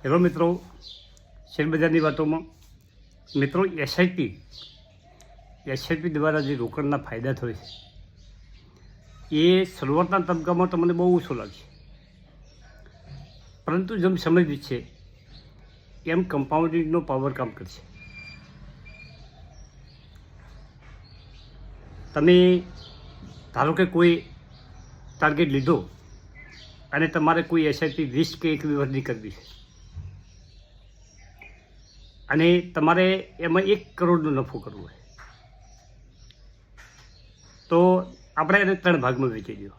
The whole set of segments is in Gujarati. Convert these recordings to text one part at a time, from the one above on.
હેલો મિત્રો, શેરબજારની વાતોમાં મિત્રો એસઆઈપી દ્વારા જે રોકાણના ફાયદા થાય છે એ શરૂઆતના તબક્કામાં તમને બહુ ઓછો લાગશે, પરંતુ જેમ સમય વીતશે એમ કમ્પાઉન્ડિંગનો પાવર કામ કરશે. તમે ધારો કે કોઈ ટાર્ગેટ લીધો અને તમારે કોઈ એસઆઈપી 20 કે 21 વર્ષની કરવી છે અને તમારે એમાં 1 કરોડનો નફો કરવો હોય તો આપણે એને 3 ભાગમાં વેચી દો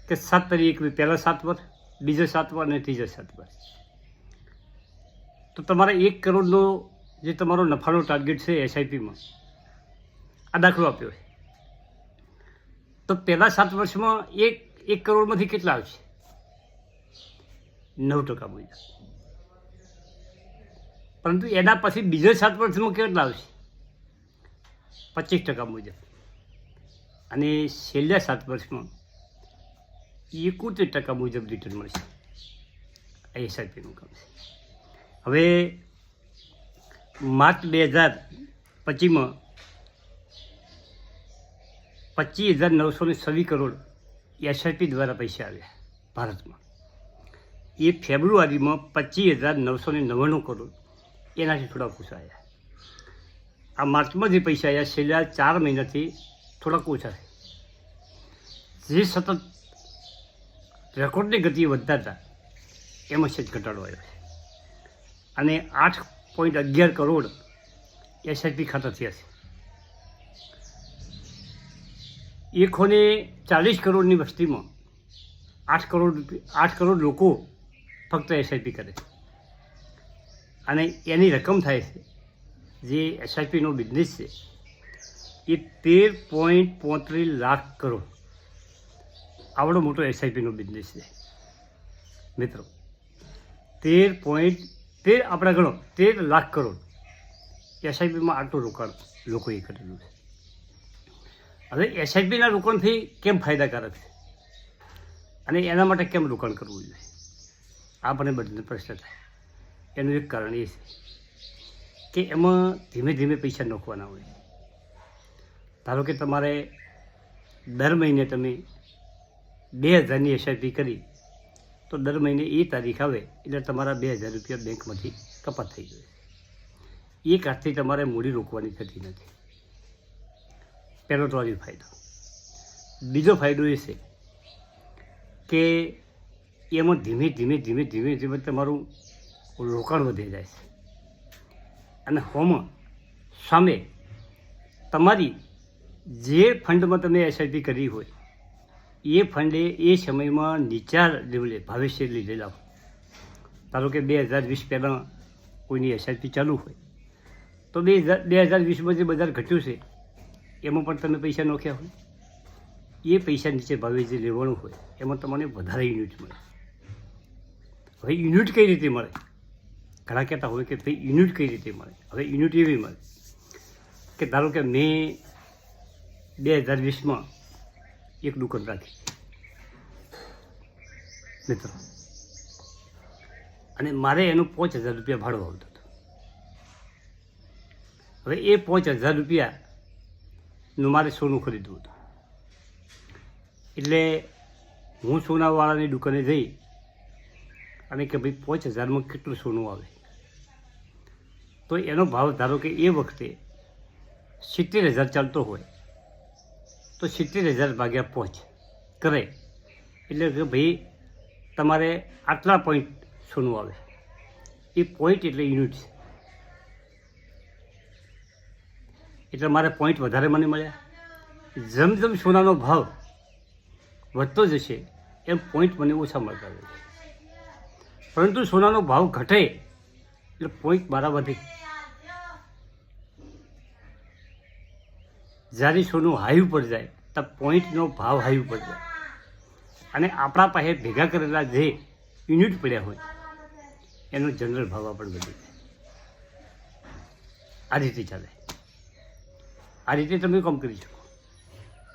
કે 7 તારીખ પહેલાં 7 વર્ષ, બીજા 7 વર્ષ અને ત્રીજા 7 વર્ષ. તો તમારે 1 કરોડનો જે તમારો નફાનો ટાર્ગેટ છે એસઆઈપીમાં, આ દાખલો આપ્યો છે, તો પહેલાં 7 વર્ષમાં 1 કરોડમાંથી કેટલા આવશે? 9% મુજબ. પરંતુ એના પછી બીજા 7 વર્ષમાં કેટલા આવશે? 25% મુજબ. અને છેલ્લા 7 વર્ષમાં 71% મુજબ રિટર્ન મળશે. આ એસઆઈપીનું કામ છે. હવે માર્ચ 2025માં 25,926 કરોડ એસઆઈપી દ્વારા પૈસા આવ્યા ભારતમાં. એ ફેબ્રુઆરીમાં 25,999 કરોડ એનાથી થોડાક ઓછા આવ્યા. આ માર્ચમાં જે પૈસા આવ્યા છેલ્લા 4 મહિનાથી થોડાક ઓછા છે. જે સતત રેકોર્ડની ગતિએ વધતા હતા એમાં છે જ ઘટાડો આવ્યો છે. અને 8.11 કરોડ એસઆઈપી ખાતા થયા છે. 140 કરોડની વસ્તીમાં 8 કરોડ લોકો ફક્ત એસઆઈપી કરે છે. અને એની રકમ થાય છે જે એસઆઈપીનો બિઝનેસ છે એ 13.35 લાખ કરોડ. આવડો મોટો એસઆઈપીનો બિઝનેસ છે મિત્રો. 13 લાખ કરોડ એસઆઈપીમાં આટલું રોકાણ લોકોએ કરેલું છે. હવે એસઆઈપીના રોકાણથી કેમ ફાયદાકારક છે અને એના માટે કેમ રોકાણ કરવું જોઈએ, આ મને બધાને પ્રશ્ન થાય. એનું એક કારણ એ છે કે એમાં ધીમે ધીમે પૈસા નાખવાના હોય. ધારો કે તમારે દર મહિને તમે 2,000ની એસઆઈપી કરી તો દર મહિને એ તારીખ આવે એટલે તમારા 2,000 રૂપિયા બેંકમાંથી કપાત થઈ જાય. એ કારણથી તમારે મૂડી રોકવાની થતી નથી. પહેલો તો આ ફાયદો. બીજો ફાયદો એ છે કે એમાં ધીમે ધીમે તમારું રોકાણ વધી જાય છે. અને હોમાં સામે તમારી જે ફંડમાં તમે એસઆઈપી કરી હોય એ ફંડે એ સમયમાં નીચા લેવલે ભવિષ્ય લીધેલા હોય. ધારો કે 2020 પહેલાં કોઈની એસઆઈપી ચાલુ હોય તો 2020માં જે બજાર ઘટ્યું છે એમાં પણ તમે પૈસા નાખ્યા હોય, એ પૈસા નીચે ભાવે જે લેવાનું હોય એમાં તમને વધારે યુનિટ મળે. હવે યુનિટ કઈ રીતે મળે? ઘણા કહેતા હોય કે ભાઈ યુનિટ કઈ રીતે મળે. હવે યુનિટ એવી મળે કે ધારો કે મેં 2020માં એક દુકાન રાખી મિત્રો, અને મારે એનું 5,000 રૂપિયા ભાડું આવતું હતું. હવે એ 5,000 રૂપિયાનું મારે સોનું ખરીદવું હતું. એટલે હું સોનાવાળાની દુકાને જઈ અને કે ભાઈ 5,000માં કેટલું સોનું આવે? તો એનો ભાવ ધારો કે એ વખતે 70,000 ચાલતો હોય તો 70,000 ભાગ્યા 5 કરે એટલે કે ભાઈ તમારે આટલા પોઈન્ટ સોનું આવે. એ પોઈન્ટ એટલે યુનિટ છે. એટલે મારે પોઈન્ટ વધારે મને મળ્યા. જેમ જેમ સોનાનો ભાવ વધતો જશે એમ પોઈન્ટ મને ઓછા મળતા જશે. પરંતુ સોનાનો ભાવ ઘટે એટલે પોઈન્ટ મારા વધે. જ્યારે સોનું હાઈ ઉપર જાય તો પોઈન્ટનો ભાવ હાઈ ઉપર જાય અને આપણા પાસે ભેગા કરેલા જે યુનિટ પડ્યા હોય એનો જનરલ ભાવ પણ વધી જાય. આ રીતે ચાલે. આ રીતે તમે કામ કરી શકો.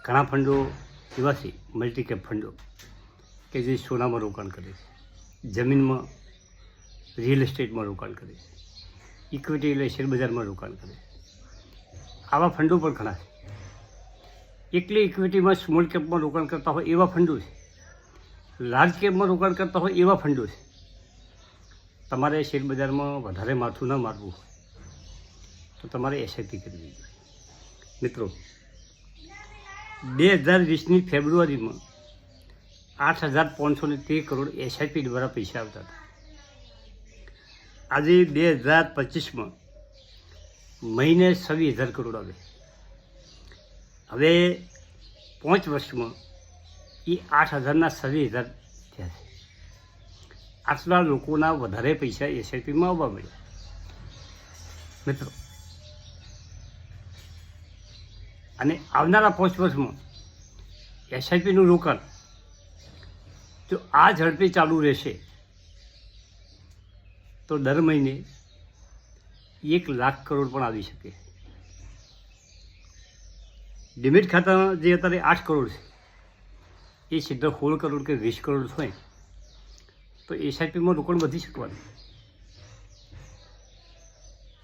ઘણા ફંડો એવા છે, મલ્ટીકેપ ફંડો, કે જે સોનામાં રોકાણ કરે છે, જમીનમાં રિયલ એસ્ટેટમાં રોકાણ કરે છે, ઇક્વિટી એટલે શેરબજારમાં રોકાણ કરે છે. આવા ફંડો પણ ઘણા છે. એકલી ઇક્વિટીમાં સ્મોલ કેપમાં રોકાણ કરતા હોય એવા ફંડો છે, લાર્જ કેપમાં રોકાણ કરતા હોય એવા ફંડો છે. તમારે શેરબજારમાં વધારે માથું ન મારવું હોય તો તમારે એસઆઈપી કરવી જોઈએ. મિત્રો, 2020ની ફેબ્રુઆરીમાં 8,513 કરોડ એસઆઈપી દ્વારા પૈસા આવતા હતા. આજે 2025માં મહિને 26,000 કરોડ આવે. હવે 5 વર્ષમાં એ 8,000ના 26,000 થયા છે. આટલા લોકોના વધારે પૈસા એસઆઈપીમાં આવવા મળ્યા. મિત્રો, અને આવનારા 5 વર્ષમાં એસઆઈપીનું રોકાણ જો આ ઝડપે ચાલુ રહેશે તો દર મહિને 1 લાખ કરોડ પણ આવી શકે. ડિમેટ ખાતા જે અત્યારે 8 કરોડ છે એ સીધા 16 કરોડ કે 20 કરોડ હોય તો એસઆઈપીમાં રોકાણ વધી શકવાનું.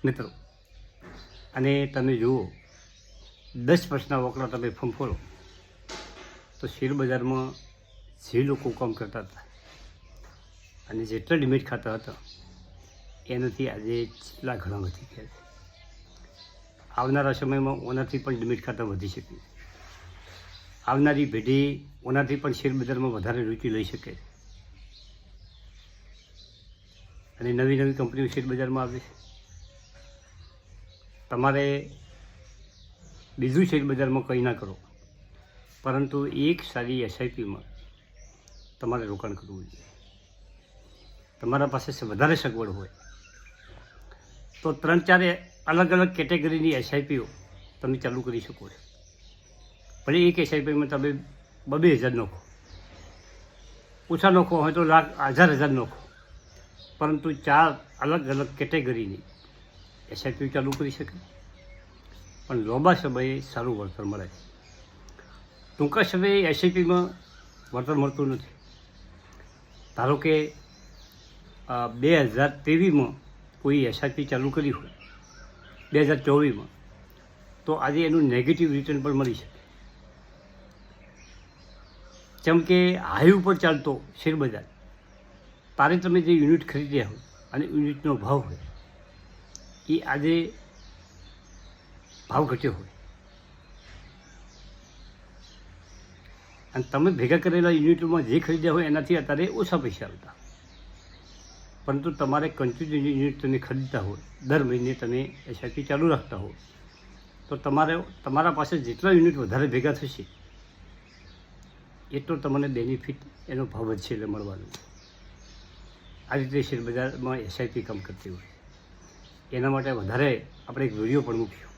મિત્રો, અને તમે જુઓ 10 વર્ષના વકડા તમે ફંફોળો તો શેરબજારમાં જે લોકો કામ કરતા હતા અને જેટલા ડિમેટ ખાતા હતા એનાથી આજે જેટલા ઘણા વધી ગયા છે. આવનારા સમયમાં ઓનાથી પણ ડિમેટ ખાતા વધી શકે. આવનારી પેઢી ઓનાથી પણ શેરબજારમાં વધારે રુચિ લઈ શકે અને નવી નવી કંપનીઓ શેરબજારમાં આવે છે. તમારે બીજું શેરબજારમાં કંઈ ના કરો, પરંતુ એક સારી એસઆઈપીમાં તમારે રોકાણ કરવું જોઈએ. તમારા પાસે વધારે સગવડ હોય તો 3-4 અલગ અલગ કેટેગરીની એસઆઈપીઓ તમે ચાલુ કરી શકો છો. ભલે એક એસઆઈપીમાં તમે 2,000 નાખો, ઓછા નાખો હોય તો 1,000 નાખો, પરંતુ 4 અલગ અલગ કેટેગરીની એસઆઈપી ચાલુ કરી શકે. પણ લાંબા સમયે સારું વળતર મળે છે. ટૂંકા સમયે એસઆઈપીમાં વળતર મળતું નથી. ધારો કે 2023માં કોઈ એસઆઈપી ચાલુ કરી હોય 2024માં, તો આજે એનું નેગેટિવ રિટર્ન પણ મળી શકે. જેમ કે હાઈ ઉપર ચાલતો શેરબજાર, તારે તમે જે યુનિટ ખરીદ્યા હોય અને યુનિટનો ભાવ હોય એ આજે ભાવ ઘટ્યો હોય અને તમે ભેગા કરેલા યુનિટોમાં જે ખરીદ્યા હોય એનાથી અત્યારે ઓછા પૈસા આવતા, પરંતુ તમારે કન્ટિન્યુ યુનિટ તમે ખરીદતા હોય, દર મહિને તમે એસઆઈપી ચાલુ રાખતા હોય તો તમારા પાસે જેટલા યુનિટ વધારે ભેગા થશે એટલો તમને બેનિફિટ એનો ભાવ વધશે એટલે મળવાનું. આ રીતે શેરબજારમાં એસઆઈપી કામ કરતી હોય. એના માટે વધારે આપણે એક વિડીયો પણ મૂક્યો.